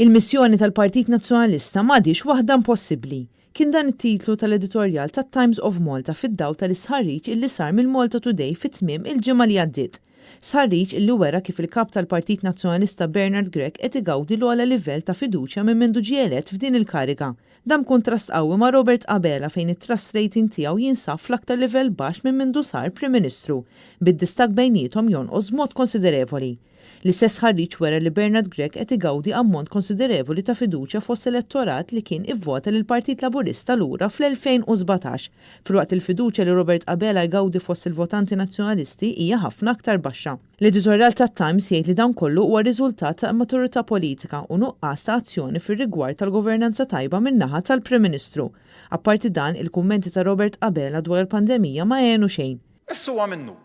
Il-missjoni tal-Partit Nazzjonalista m'għadix waħda impossibbli. Kien dan it-titlu tal-editorjal tat-Times of Malta fid-dawl tal-isħarriġ illi sar mill-Malta Today fit-tmiem il-ġimgħa li għaddiet. Sħarriġ illi wera kif il-kap tal-Partit Nazzjonalista Bernard Grech qed igawdi l-ogħla livell ta' fiduċja minn mindu ġie elett f'din il-kariga. Dan kontrast qawwi ma' Robert Abela fejn it-trust rating tiegħu jinsab fl-aktar livell baxx minn mindu sar Prim Ministru, bid-distak bejniethom jonqos b'mod konsiderevoli. L-istess ħarriġ wera li Bernard Grech qed igawdi ammont konsiderevoli ta' fiduċja fost elettorat li kien ivvota lil Partit Laburista lura fl-2017, filwaqt il-fiduċja li Robert Abela jgawdi fost il-votanti nazzjonalisti hija ħafna aktar baxxa. L-editorjal tat-Times jgħid li dan kollu huwa riżultat ta' maturità politika u nuqqas ta' azzjoni fir-rigward tal-governanza tajba min-naħa tal-Prim Ministru. Apparti dan, il-kummenti ta' Robert Abela dwar il-pandemija ma għenu xejn. Issu huwa minnu.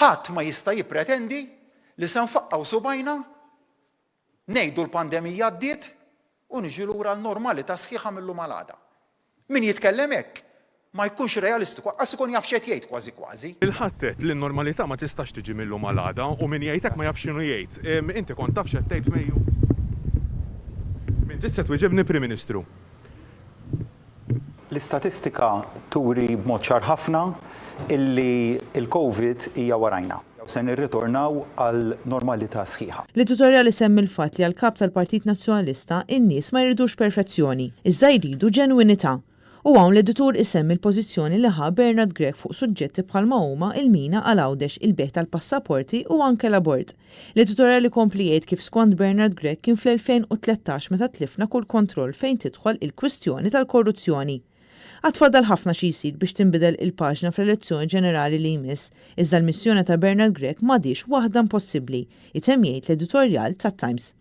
Ħadd ma jista' jippretendi li se nfaqqgħu subajna, ngħidu l-pandemija għaddiet u niġu lura l-normalità sħiħa mill-lum għal-għada. Min jitkellem hekk ma jkunx realistiku, qass ikun jaf x'qed jgħid kważi kważi. Il-ħadd qed li n-normalità ma tistax tiġi mill-lum għal-għada u min jgħidek ma jafx x'inhu jgħid. Inti kont taf x'qed tgħid f'Mejju. Min tista' twieġibni Prim Ministru. L-istatistika turi b'mod ċar ħafna illi il-COVID hija warajna. Se nirritornaw għal normalità sħiħa. L-editorjal isemmi l-fatt li għall-kap tal-Partit Nazzjonalista in-nies ma jridux perfezzjoni, iżda jridu ġenwinità. U hawn l-editur isemmi l-pożizzjoni li ħa Bernard Grech fuq suġġetti bħalma huma il-mina għal-għawdex il-beħ tal-passaporti u anke l-abort. L-editorjal ikompli jgħid kif skont Bernard Grech kien fl-2013 meta tlifna kull kontroll fejn tidħol il-kwistjoni tal-korruzzjoni. Għatfadal ħafna xi jsir biex tinbidel il-paġna fl-elezzjoni ġenerali li jmiss, iżda l-missjoni ta' Bernard Grech m'għadix waħda impossibbli, itemm jgħid l-editorjal tat-Times.